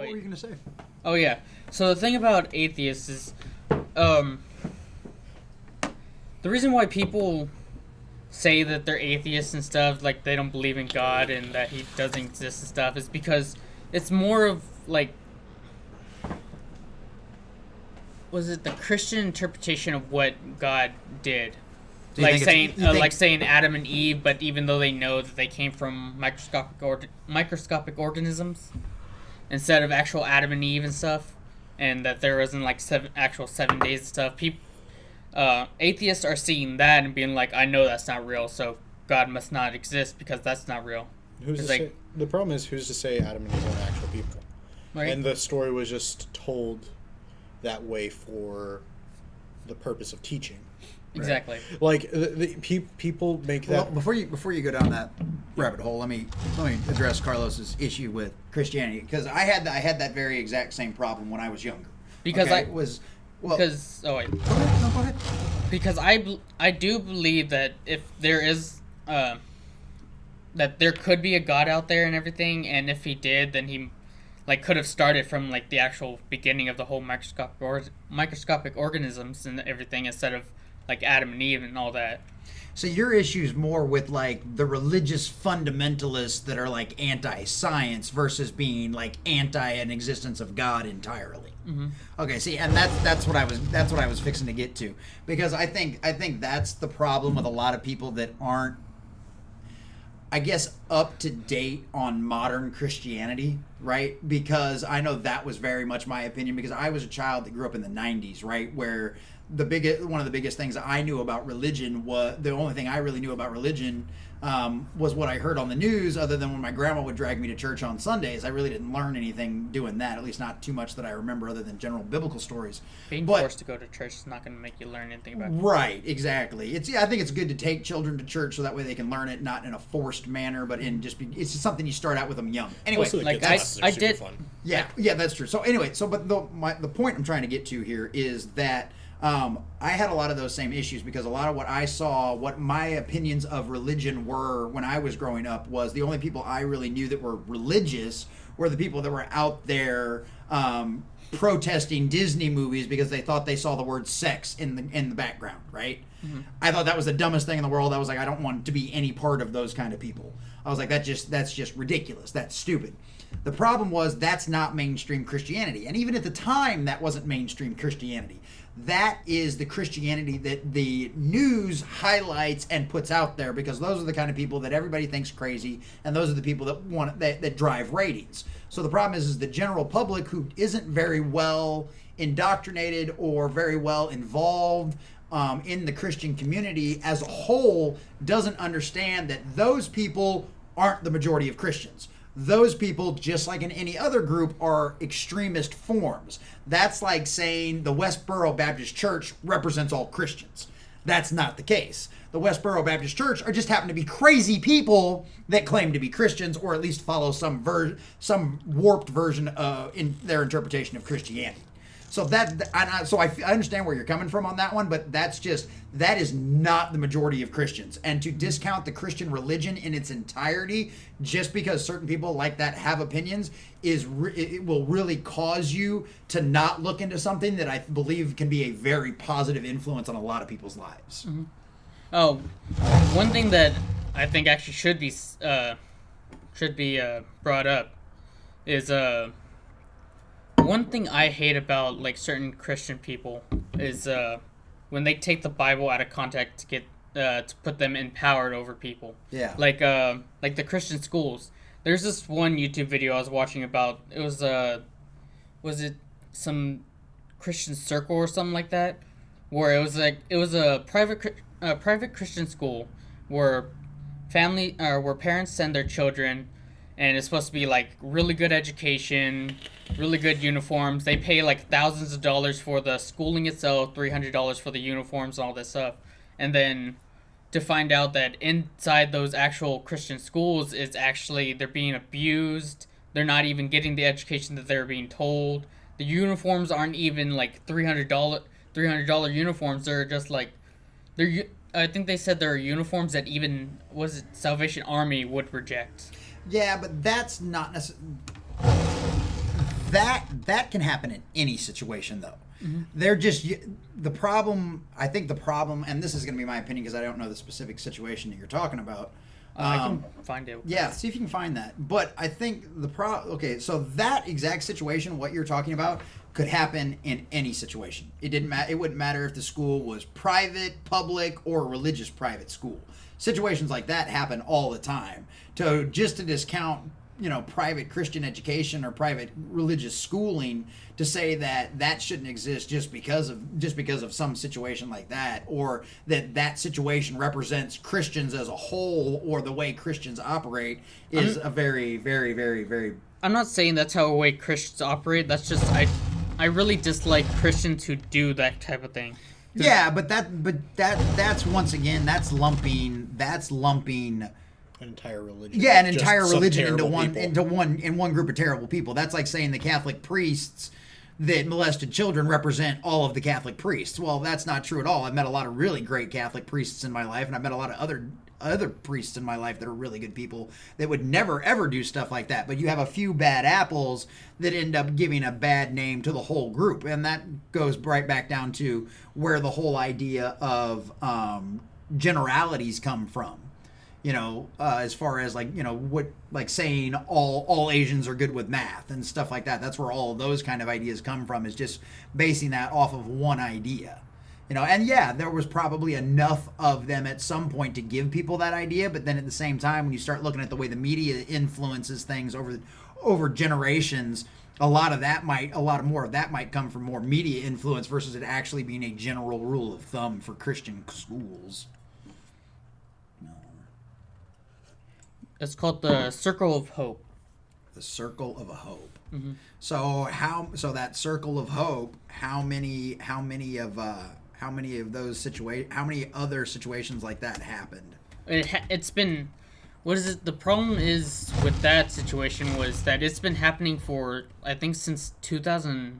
What were you gonna say? Oh yeah. So the thing about atheists is, the reason why people say that they're atheists and stuff, like they don't believe in God and that He doesn't exist and stuff, is because it's more of like, was it the Christian interpretation of what God did? So you Like think saying, like saying Adam and Eve, but even though they know that they came from microscopic organisms instead of actual Adam and Eve and stuff, and that there wasn't like 7 days and stuff. People, atheists are seeing that and being like, I know that's not real, so God must not exist because that's not real. Who's to say? The problem is, who's to say Adam and Eve aren't actual people? Right? And the story was just told that way for the purpose of teaching. Exactly. Like people make that. Well, before you go down that rabbit hole, let me address Carlos's issue with Christianity, because I had that very exact same problem when I was younger. Because okay? Go ahead. No, go ahead. Because I do believe that if there is that there could be a God out there and everything, and if He did, then He like could have started from like the actual beginning of the whole microscopic organisms and everything, instead of like Adam and Eve and all that. So your issue's more with like the religious fundamentalists that are like anti-science versus being like anti an existence of God entirely. Mm-hmm. Okay, see, and that's what I was fixing to get to, because I think that's the problem with a lot of people that aren't, I guess, up to date on modern Christianity, right? Because I know that was very much my opinion, because I was a child that grew up in the 90s, right? Where one of the biggest things I knew about religion was, the only thing I really knew about religion was what I heard on the news, other than when my grandma would drag me to church on Sundays. I really didn't learn anything doing that, at least not too much that I remember other than general biblical stories. Being forced to go to church is not going to make you learn anything about it. Right, exactly. I think it's good to take children to church so that way they can learn it, not in a forced manner, but in it's just something you start out with them young. Anyway, like I did. Fun. Yeah, that's true. So anyway, but the point I'm trying to get to here is that I had a lot of those same issues, because a lot of what I saw, what my opinions of religion were when I was growing up, was the only people I really knew that were religious were the people that were out there protesting Disney movies because they thought they saw the word sex in the background, right? Mm-hmm. I thought that was the dumbest thing in the world. I was like, I don't want to be any part of those kind of people. I was like, that's just ridiculous. That's stupid. The problem was that's not mainstream Christianity. And even at the time, that wasn't mainstream Christianity. That is the Christianity that the news highlights and puts out there, because those are the kind of people that everybody thinks crazy, and those are the people that drive ratings. So the problem is the general public, who isn't very well indoctrinated or very well involved in the Christian community as a whole, doesn't understand that those people aren't the majority of Christians. Those people, just like in any other group, are extremist forms. That's like saying the Westboro Baptist Church represents all Christians. That's not the case. The Westboro Baptist Church just happen to be crazy people that claim to be Christians, or at least follow some warped version in their interpretation of Christianity. So I understand where you're coming from on that one, but that is not the majority of Christians. And to discount the Christian religion in its entirety just because certain people like that have opinions it will really cause you to not look into something that I believe can be a very positive influence on a lot of people's lives. Mm-hmm. Oh, one thing that I think actually should be brought up is one thing I hate about like certain Christian people is when they take the Bible out of context to get to put them empowered over people. Yeah. Like the Christian schools. There's this one YouTube video I was watching about. It was it some Christian circle or something like that, where it was a private Christian school where where parents send their children, and it's supposed to be like really good education, really good uniforms. They pay like thousands of dollars for the schooling itself, $300 for the uniforms and all this stuff. And then to find out that inside those actual Christian schools is actually they're being abused. They're not even getting the education that they're being told. The uniforms aren't even like $300 uniforms. They're just like I think they said there are uniforms that even Salvation Army would reject. Yeah, but that's not necessarily... that can happen in any situation, though. They're just the problem. I think the problem, and this is going to be my opinion because I don't know the specific situation that you're talking about. I can find it. Yeah, see if you can find that. But I think okay, so that exact situation, what you're talking about, could happen in any situation. It didn't matter. It wouldn't matter if the school was private, public, or religious private school. Situations like that happen all the time. To discount, private Christian education or private religious schooling, to say that shouldn't exist just because of some situation like that, or that situation represents Christians as a whole or the way Christians operate, is a very, very, very, very. I'm not saying that's how a way Christians operate. That's just I really dislike Christians who do that type of thing. Yeah, but that's once again that's lumping an entire religion. Yeah, an entire Just some religion terrible in one group of terrible people. That's like saying the Catholic priests that molested children represent all of the Catholic priests. Well, that's not true at all. I've met a lot of really great Catholic priests in my life, and I've met a lot of other priests in my life that are really good people that would never ever do stuff like that. But you have a few bad apples that end up giving a bad name to the whole group, and that goes right back down to where the whole idea of generalities come from. As far as saying all Asians are good with math and stuff like that. That's where all of those kind of ideas come from, is just basing that off of one idea. And yeah, there was probably enough of them at some point to give people that idea, but then at the same time, when you start looking at the way the media influences things over generations, a lot more of that might come from more media influence versus it actually being a general rule of thumb for Christian schools. It's called the Circle of Hope. The Circle of Hope. Mm-hmm. So that Circle of Hope, how many other situations like that happened? It's been, what is it? The problem is with that situation was that it's been happening for, I think, since 2011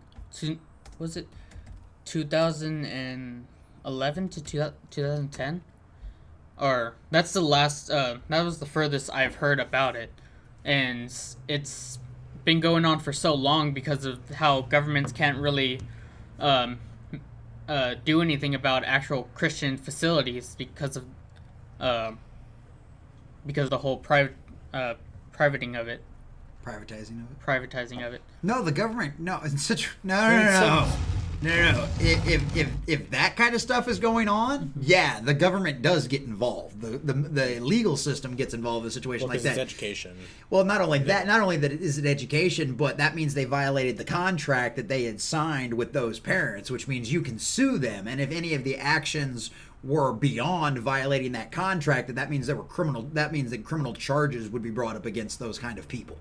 to 2010. Or that's the last. That was the furthest I've heard about it, and it's been going on for so long because of how governments can't really do anything about actual Christian facilities because of the whole privating of it. Privatizing of it. No, the government. No, no. If that kind of stuff is going on, yeah, the government does get involved. The legal system gets involved in a situation like that. It's education. Well, not only that is it education, but that means they violated the contract that they had signed with those parents, which means you can sue them. And if any of the actions were beyond violating that contract, that means that means that criminal charges would be brought up against those kind of people.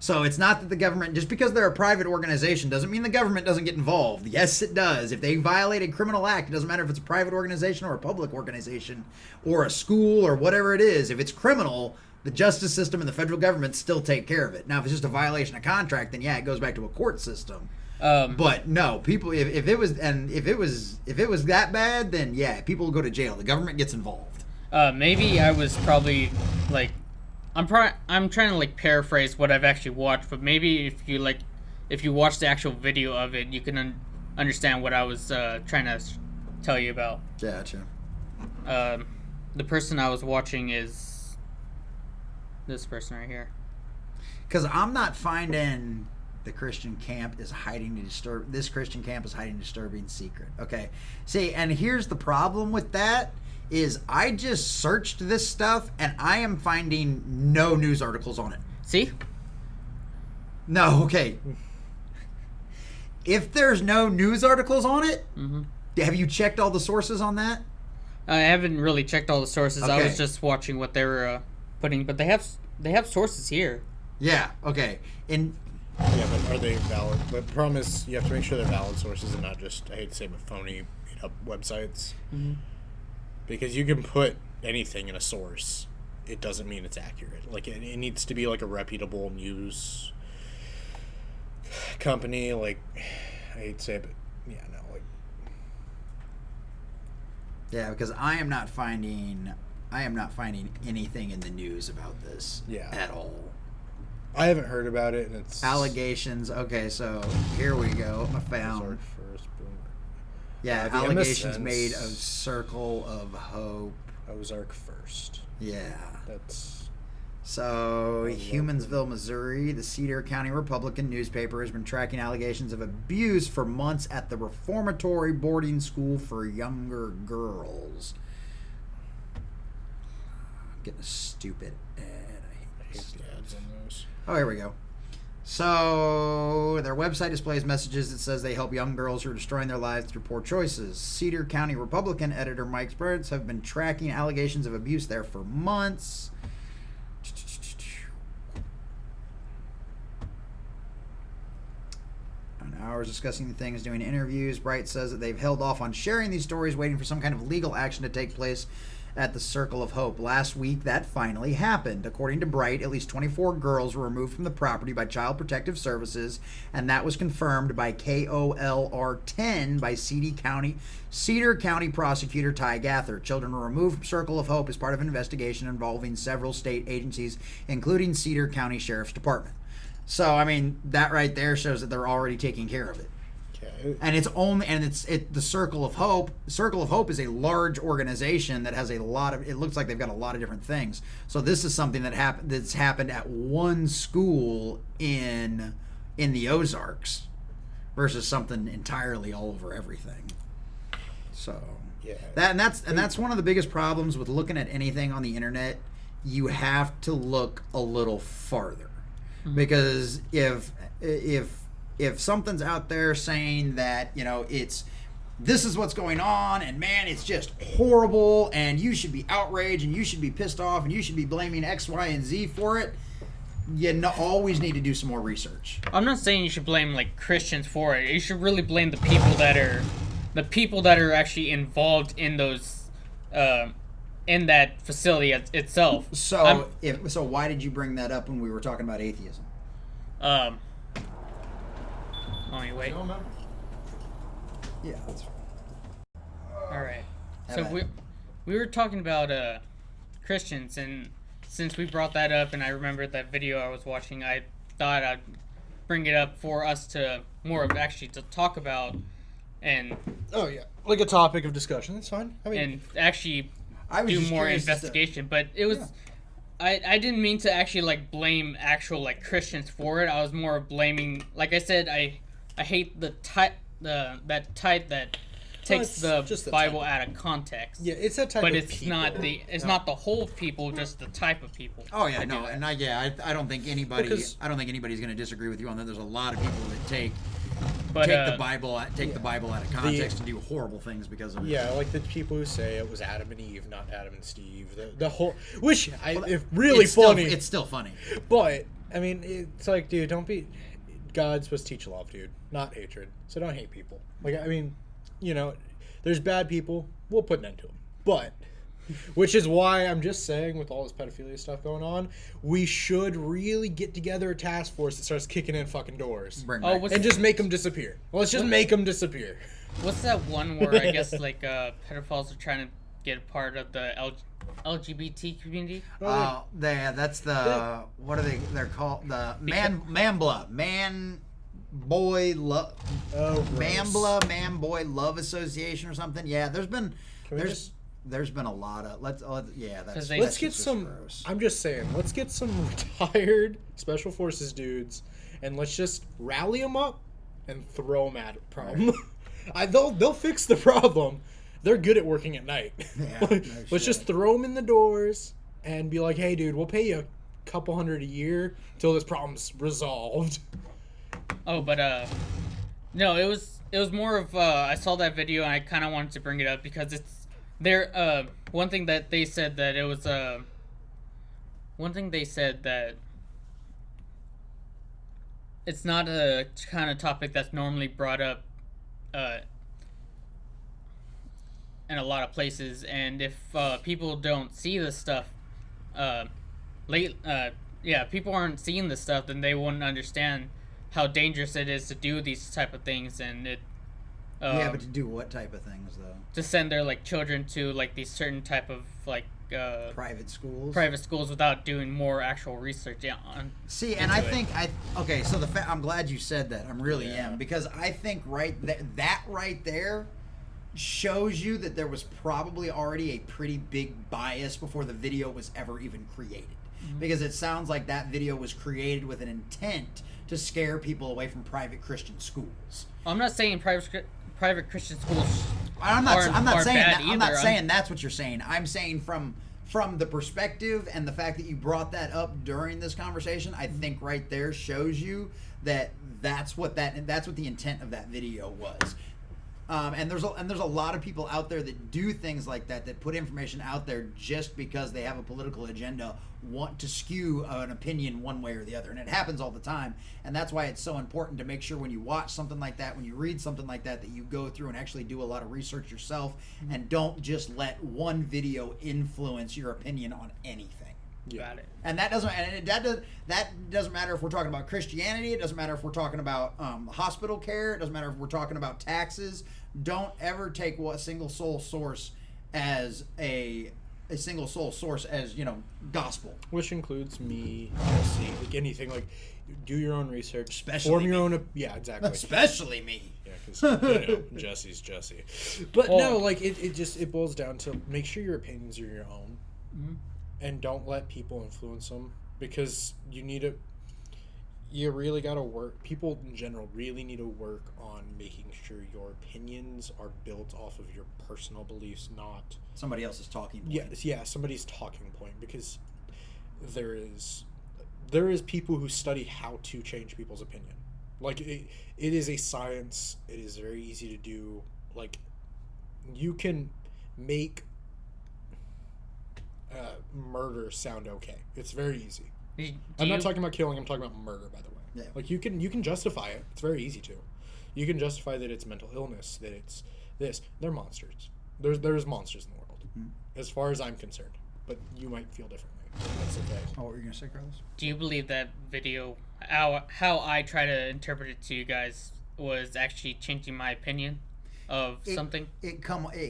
So it's not that the government, just because they're a private organization, doesn't mean the government doesn't get involved. Yes, it does. If they violate a criminal act, it doesn't matter if it's a private organization or a public organization or a school or whatever it is. If it's criminal, the justice system and the federal government still take care of it. Now, if it's just a violation of contract, then yeah, it goes back to a court system. But no, people. If it was that bad, then yeah, people will go to jail. The government gets involved. Maybe I was probably like. I'm trying to paraphrase what I've actually watched, but maybe if you watch the actual video of it, you can understand what I was trying to tell you about. Gotcha. The person I was watching is this person right here. Because I'm not finding the Christian camp is hiding this Christian camp is hiding a disturbing secret. Okay. See, and here's the problem with that. Is I just searched this stuff and I am finding no news articles on it. See? No, okay. If there's no news articles on it, have you checked all the sources on that? I haven't really checked all the sources. Okay. I was just watching what they were putting, but they have sources here. Yeah, okay. And yeah, but are they valid? But the problem is you have to make sure they're valid sources and not just, I hate to say, but phony made-up websites. Mm-hmm. Because you can put anything in a source, it doesn't mean it's accurate. Like it needs to be like a reputable news company. Like I hate to say, but yeah, no, like yeah, because I am not finding anything in the news about this at all. I haven't heard about it, and it's Allegations. Okay, so here we go. I found. Ozark first. Boom. Yeah, The allegations MSN's made of Circle of Hope. Ozark first. Yeah. That's So, Humansville, Missouri, the Cedar County Republican newspaper has been tracking allegations of abuse for months at the reformatory boarding school for younger girls. I'm getting a stupid ad. I hate the ads on those. Oh, here we go. So, their website displays messages that says they help young girls who are destroying their lives through poor choices. Cedar County Republican editor Mike Spirits have been tracking allegations of abuse there for months. Hours discussing the things, doing interviews. Bright says that they've held off on sharing these stories, waiting for some kind of legal action to take place at the Circle of Hope. Last week, that finally happened. According to Bright, at least 24 girls were removed from the property by Child Protective Services, and that was confirmed by KOLR 10 by Cedar County prosecutor Ty Gather. Children were removed from Circle of Hope as part of an investigation involving several state agencies, including Cedar County Sheriff's Department. So, I mean, that right there shows that they're already taking care of it. Okay. And the Circle of Hope. Circle of Hope is a large organization that has a lot of. It looks like they've got a lot of different things. So this is something that's happened at one school in the Ozarks, versus something entirely all over everything. So Yeah. that's one of the biggest problems with looking at anything on the internet. You have to look a little farther. Because if something's out there saying that, you know, this is what's going on, and man, it's just horrible, and you should be outraged, and you should be pissed off, and you should be blaming X, Y, and Z for it, you always need to do some more research. I'm not saying you should blame like Christians for it. You should really blame the people that are actually involved in those in that facility itself. So why did you bring that up when we were talking about atheism? Let me wait. Yeah, that's fine. All right. Have So at we were talking about Christians, and since we brought that up, and I remembered that video I was watching, I thought I'd bring it up for us to to talk about, and Oh yeah, like a topic of discussion. That's fine. I mean, and actually I was do just more curious as to- investigation. But it was. Yeah. I didn't mean to actually like blame actual like Christians for it. I was more blaming, like I said, I hate that takes just the the Bible type. out of context. yeah, it's that type But of it's people. not the whole people, just the type of people. Oh yeah, that do no, that. and I don't think anybody's going to disagree with you on that. There's a lot of people that take the Bible out of context and do horrible things because of it. Yeah, like the people who say it was Adam and Eve, not Adam and Steve. The whole, which it's really funny. It's still funny. But I mean, it's like, dude, don't be. God's supposed to teach love, dude, not hatred. So don't hate people. Like, I mean, you know, there's bad people. We'll put an end to them. But, which is why I'm just saying, with all this pedophilia stuff going on, we should really get together a task force that starts kicking in fucking doors and just make them disappear. Let's just make them disappear. What's that one where I guess like pedophiles are trying to get a part of the LGBT community? That's the what are they? They're called the man boy love association or something. Yeah, there's been a lot of Let's get some. Gross. I'm just saying. Let's get some retired special forces dudes, and let's just rally them up and throw them at a problem. They'll fix the problem. They're good at working at night. Yeah, Let's just throw them in the doors and be like, "Hey, dude, we'll pay you a couple $100 a year till this problem's resolved." Oh, but no, it was more of I saw that video and I kind of wanted to bring it up because it's there. One thing that they said that it was it's not a kind of topic that's normally brought up in a lot of places, and if people don't see this stuff people aren't seeing this stuff, then they wouldn't understand how dangerous it is to do these type of things, and it but to do what type of things though? to send their like children to like these certain type of like private schools. private schools without doing more actual research on. See, and I think okay. So I'm glad you said that. I'm really Yeah. am, because I think that right there shows you that there was probably already a pretty big bias before the video was ever even created. Because it sounds like that video was created with an intent to scare people away from private Christian schools. I'm not saying private Christian schools. I'm not saying bad that. I'm not either. saying that's what you're saying. I'm saying from the perspective and the fact that you brought that up during this conversation, I think right there shows you that that's what the intent of that video was. And there's a lot of people out there that do things like that put information out there just because they have a political agenda, want to skew an opinion one way or the other, and it happens all the time. And that's why it's so important to make sure when you watch something like that, when you read something like that, that you go through and actually do a lot of research yourself, and don't just let one video influence your opinion on anything. Got it. And that doesn't matter if we're talking about Christianity. It doesn't matter if we're talking about hospital care. It doesn't matter if we're talking about taxes. Don't ever take a single soul source as gospel. Which includes me, Jesse, like anything. Like, do your own research, Especially form your me. own. Yeah, exactly. Especially me. Yeah, because Jesse's Jesse. But no, like it boils down to make sure your opinions are your own, and don't let people influence them, because you really got to work. People in general really need to work on making sure your opinions are built off of your personal beliefs, not Somebody else's talking point. yeah, somebody's talking point, because there is people who study how to change people's opinion. Like it is a science. It is very easy to do. Like, you can make murder sound okay. It's very easy. I'm not talking about killing. I'm talking about murder, by the way. Yeah. Like, you can justify it. It's very easy to. You can justify that it's mental illness, that it's this. They're monsters. There's monsters in the world, as far as I'm concerned. But you might feel differently. That's okay. Oh, what were you gonna say, Carlos? Do you believe that video, how I try to interpret it to you guys, was actually changing my opinion of something? It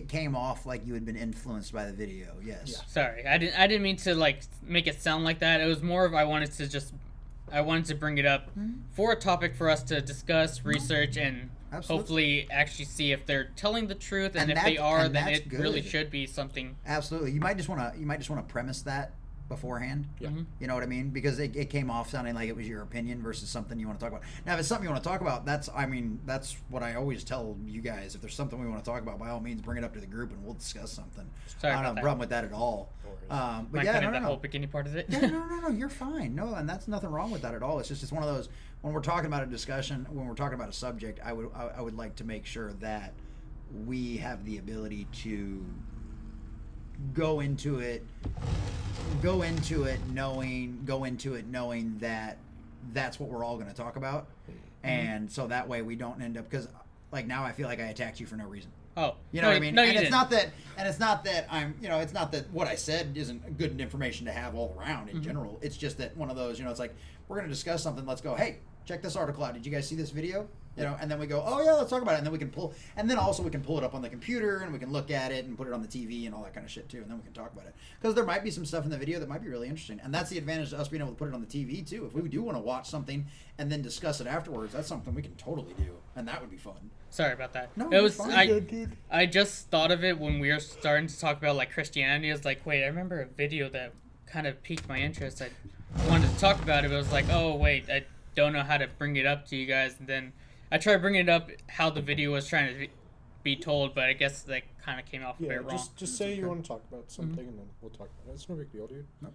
came off like you had been influenced by the video. Yes. Yeah. Sorry, I didn't mean to like make it sound like that. It was more of I wanted to bring it up for a topic for us to discuss, research, and Absolutely. hopefully actually see if they're telling the truth, and if that- they are, and then that's it really good. should be something. Absolutely. You might just want to premise that beforehand. Yeah. You know what I mean? Because it came off sounding like it was your opinion versus something you want to talk about. Now, if it's something you want to talk about, that's what I always tell you guys. If there's something we want to talk about, by all means, bring it up to the group and we'll discuss something. Sorry I don't about have a that. problem with that at all. No But Might yeah, cut no, in no, the no. whole beginning part of it. Yeah, no, you're fine. No, and that's nothing wrong with that at all. It's just it's one of those, when we're talking about a discussion, when we're talking about a subject, I would like to make sure that we have the ability to go into it knowing that that's what we're all going to talk about, and so that way we don't end up, because like now I feel like I attacked you for no reason. Oh, You know what I mean? No, and you it's didn't. not that, it's not that what I said isn't good information to have all around in general. It's just that one of those, it's like, we're going to discuss something. Let's go, hey, check this article out. Did you guys see this video? And then we go, oh yeah, let's talk about it. And then we can pull it up on the computer and we can look at it and put it on the TV and all that kind of shit too. And then we can talk about it. Because there might be some stuff in the video that might be really interesting. And that's the advantage of us being able to put it on the TV too. If we do want to watch something and then discuss it afterwards, that's something we can totally do. And that would be fun. Sorry about that. No, it you're was fine. I just thought of it when we were starting to talk about like Christianity. I was like, wait, I remember a video that kind of piqued my interest. I wanted to talk about it, but it was like, oh wait, I don't know how to bring it up to you guys. And then I tried bringing it up how the video was trying to be told, but I guess that kind of came off a Yeah, bit wrong. just say you want to talk about something, and then we'll talk about it. It's no big deal, dude. Nope.